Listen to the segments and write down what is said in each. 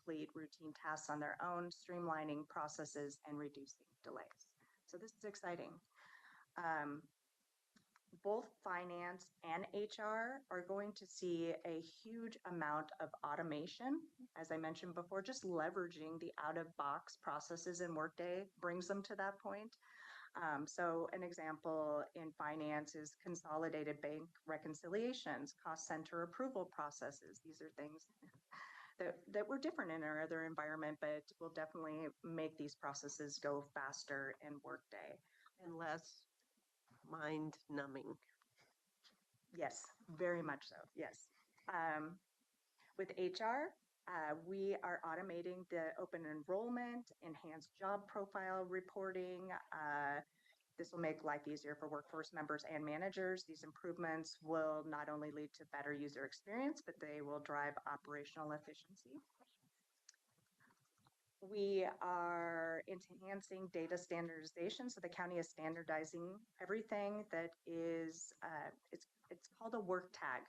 complete routine tasks on their own, streamlining processes and reducing delays. So this is exciting. Both finance and HR are going to see a huge amount of automation. As I mentioned before, just leveraging the out-of-box processes in Workday brings them to that point. So an example in finance is consolidated bank reconciliations, cost center approval processes. These are things that were different in our other environment, but will definitely make these processes go faster in Workday. And less mind numbing. Yes, very much so. Yes. With HR, we are automating the open enrollment, enhanced job profile reporting. This will make life easier for workforce members and managers. These improvements will not only lead to better user experience, but they will drive operational efficiency. We are enhancing data standardization. So the county is standardizing everything that is, it's called a work tag.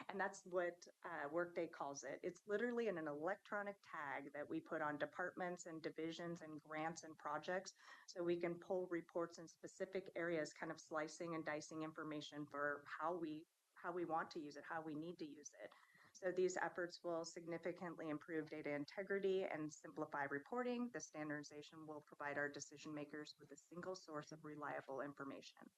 And that's what Workday calls it. It's literally an electronic tag that we put on departments and divisions and grants and projects, so we can pull reports in specific areas, kind of slicing and dicing information for how we want to use it, how we need to use it. So these efforts will significantly improve data integrity and simplify reporting. The standardization will provide our decision makers with a single source of reliable information.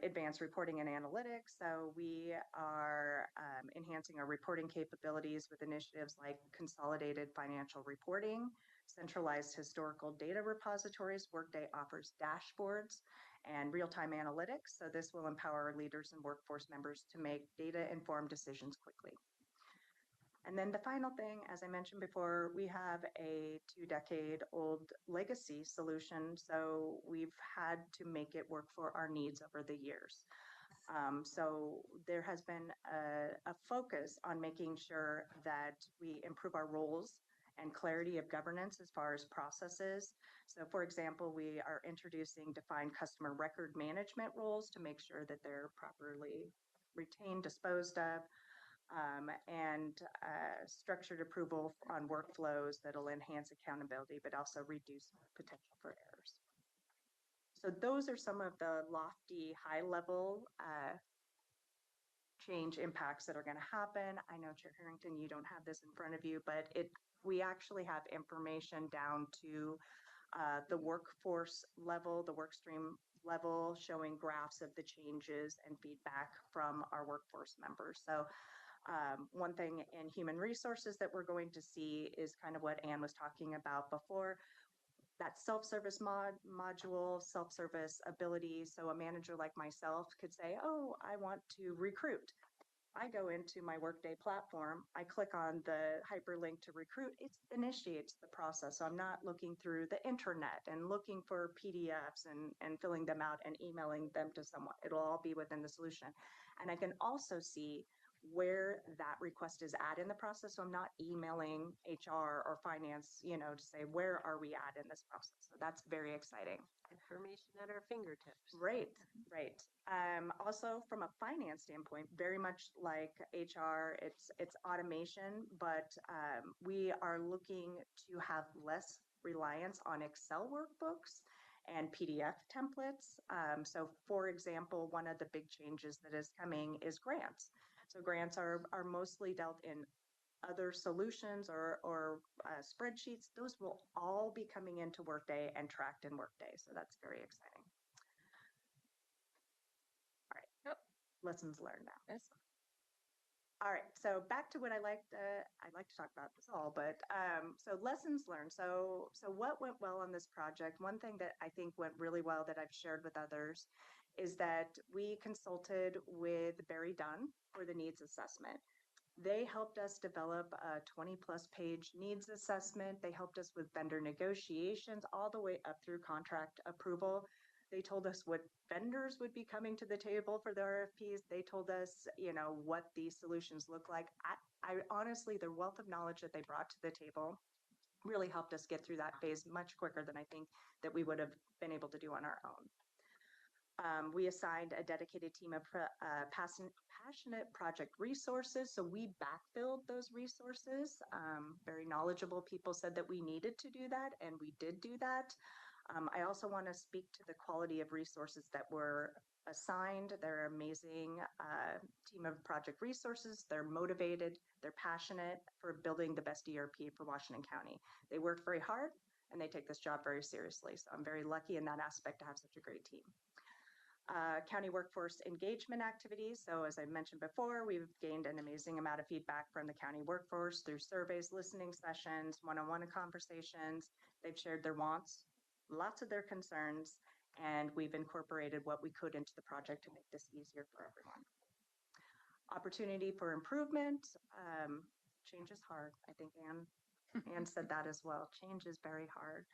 Advanced reporting and analytics. So we are enhancing our reporting capabilities with initiatives like consolidated financial reporting, centralized historical data repositories. Workday offers dashboards and real-time analytics. So this will empower leaders and workforce members to make data-informed decisions quickly. And then the final thing, as I mentioned before, we have a 2-decade-old legacy solution, so we've had to make it work for our needs over the years. So there has been a focus on making sure that we improve our roles and clarity of governance as far as processes. So for example, we are introducing defined customer record management roles to make sure that they're properly retained, disposed of, and structured approval on workflows that'll enhance accountability, but also reduce potential for errors. So those are some of the lofty, high-level change impacts that are going to happen. I know, Chair Harrington, you don't have this in front of you, but we actually have information down to the workforce level, the workstream level, showing graphs of the changes and feedback from our workforce members. So one thing in human resources that we're going to see is kind of what Anne was talking about before, that self-service module, self-service ability. So a manager like myself could say, oh, I want to recruit. I go into my Workday platform, I click on the hyperlink to recruit, it initiates the process. So I'm not looking through the internet and looking for PDFs and filling them out and emailing them to someone. It'll all be within the solution. And I can also see where that request is at in the process. So I'm not emailing HR or finance, to say, where are we at in this process? So that's very exciting. Information at our fingertips. Right. Also from a finance standpoint, very much like HR, it's automation, but we are looking to have less reliance on Excel workbooks and PDF templates. So for example, one of the big changes that is coming is grants. So grants are mostly dealt in other solutions or spreadsheets. Those will all be coming into Workday and tracked in Workday. So that's very exciting. All right. Yep. Lessons learned now. Yes. All right, so back to what I like to talk about this all, but so lessons learned. So what went well on this project? One thing that I think went really well that I've shared with others is that we consulted with Barry Dunn for the needs assessment. They helped us develop a 20+ page needs assessment. They helped us with vendor negotiations all the way up through contract approval. They told us what vendors would be coming to the table for the RFPs. They told us, what these solutions look like. I honestly, the wealth of knowledge that they brought to the table really helped us get through that phase much quicker than I think that we would have been able to do on our own. We assigned a dedicated team of passionate project resources. So we backfilled those resources. Very knowledgeable people said that we needed to do that, and we did do that. I also want to speak to the quality of resources that were assigned. They're an amazing team of project resources. They're motivated, they're passionate for building the best ERP for Washington County. They work very hard and they take this job very seriously. So I'm very lucky in that aspect to have such a great team. County workforce engagement activities. So as I mentioned before, we've gained an amazing amount of feedback from the county workforce through surveys, listening sessions, one-on-one conversations. They've shared their wants, lots of their concerns, and we've incorporated what we could into the project to make this easier for everyone. Opportunity for improvement. Change is hard. I think Anne said that as well. Change is very hard.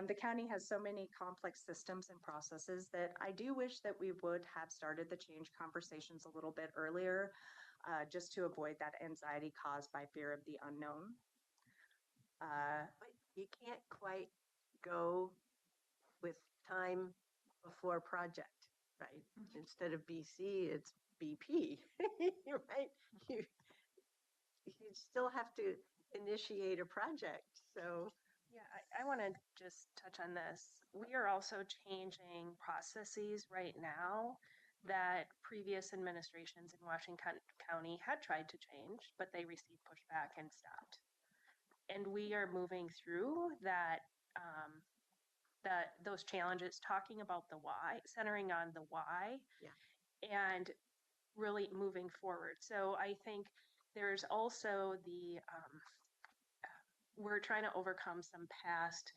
The county has so many complex systems and processes that I do wish that we would have started the change conversations a little bit earlier, just to avoid that anxiety caused by fear of the unknown. But you can't quite go with time before project, right? Instead of BC, it's BP, right? You still have to initiate a project. So Yeah, I want to just touch on this. We are also changing processes right now that previous administrations in Washington County had tried to change, but they received pushback and stopped. And we are moving through those challenges, talking about the why, centering on the why, Yeah. and really moving forward. So I think there's also we're trying to overcome some past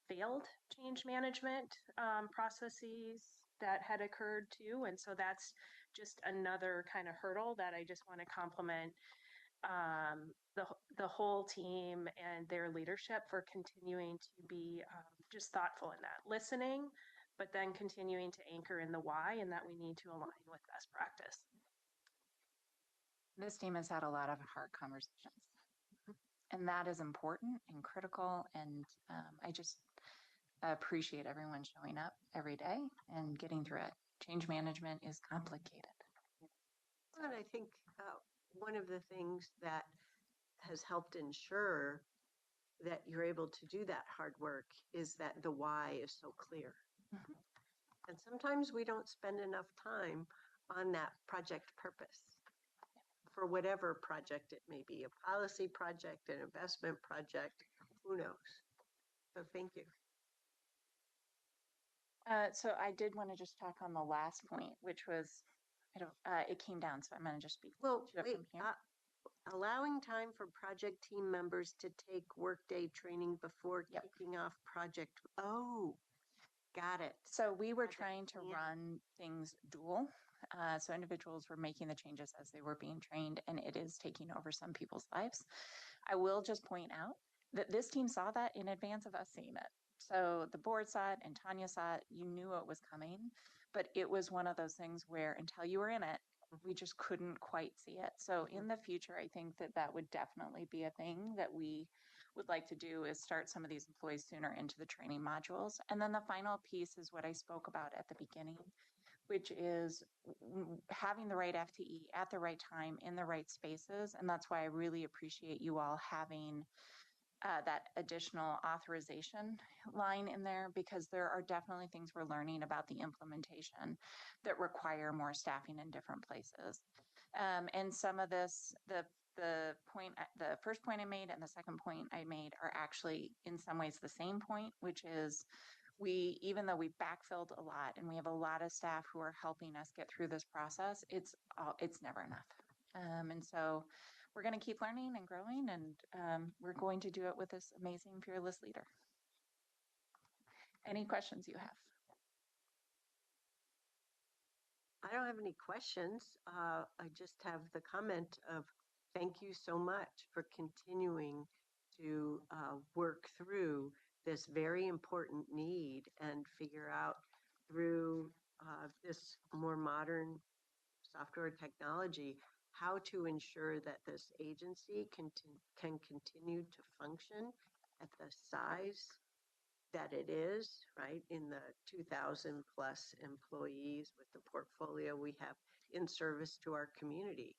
failed change management processes that had occurred too. And so that's just another kind of hurdle that I just want to compliment the whole team and their leadership for continuing to be just thoughtful in that, listening, but then continuing to anchor in the why and that we need to align with best practice. This team has had a lot of hard conversations, and that is important and critical. And I just appreciate everyone showing up every day and getting through it. Change management is complicated. And I think one of the things that has helped ensure that you're able to do that hard work is that the why is so clear. Mhm. And sometimes we don't spend enough time on that project purpose for whatever project it may be, a policy project, an investment project, who knows? So thank you. So I did want to just talk on the last point, which was, it came down, so I'm going to just speak Well, to it wait, from here. allowing time for project team members to take workday training before Yep. kicking off project. Oh, got it. So we were Project trying to plan. run things dual. So individuals were making the changes as they were being trained, and it is taking over some people's lives. I will just point out that this team saw that in advance of us seeing it. So the board saw it and Tanya saw it. You knew it was coming, but it was one of those things where until you were in it, we just couldn't quite see it. So in the future, I think that that would definitely be a thing that we would like to do, is start some of these employees sooner into the training modules. And then the final piece is what I spoke about at the beginning, which is having the right FTE at the right time in the right spaces. And that's why I really appreciate you all having that additional authorization line in there, because there are definitely things we're learning about the implementation that require more staffing in different places. And some of this, the first point I made and the second point I made are actually in some ways the same point, which is even though we've backfilled a lot and we have a lot of staff who are helping us get through this process, it's never enough. And so we're going to keep learning and growing, and we're going to do it with this amazing, fearless leader. Any questions you have? I don't have any questions. I just have the comment of thank you so much for continuing to work through this very important need and figure out through this more modern software technology how to ensure that this agency can continue to function at the size that it is, right? In the 2,000 plus employees with the portfolio we have in service to our community.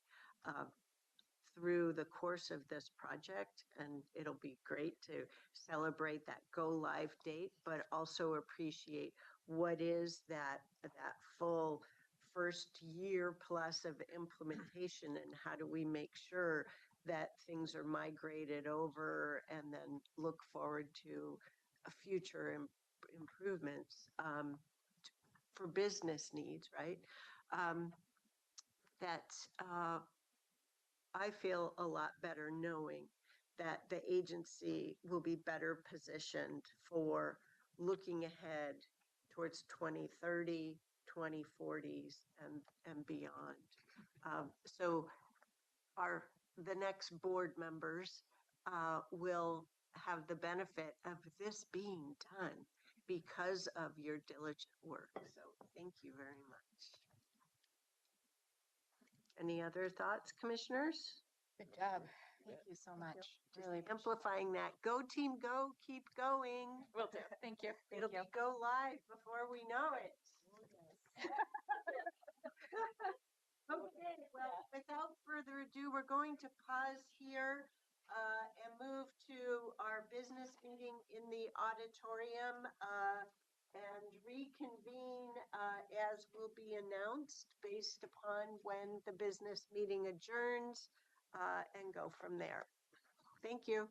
Through the course of this project, and it'll be great to celebrate that go live date, but also appreciate what is that full first year plus of implementation, and how do we make sure that things are migrated over, and then look forward to a future improvements for business needs, right? That I feel a lot better knowing that the agency will be better positioned for looking ahead towards 2030, 2040s, and beyond. So the next board members will have the benefit of this being done because of your diligent work. So thank you very much. Any other thoughts, commissioners? Good job. Thank you so much. Just Really appreciate amplifying that. Go team, go, keep going. it. Will do. Thank you. Thank It'll you. be go live before we know it. Okay, well, without further ado, we're going to pause here and move to our business meeting in the auditorium and reconvene as will be announced based upon when the business meeting adjourns and go from there. Thank you.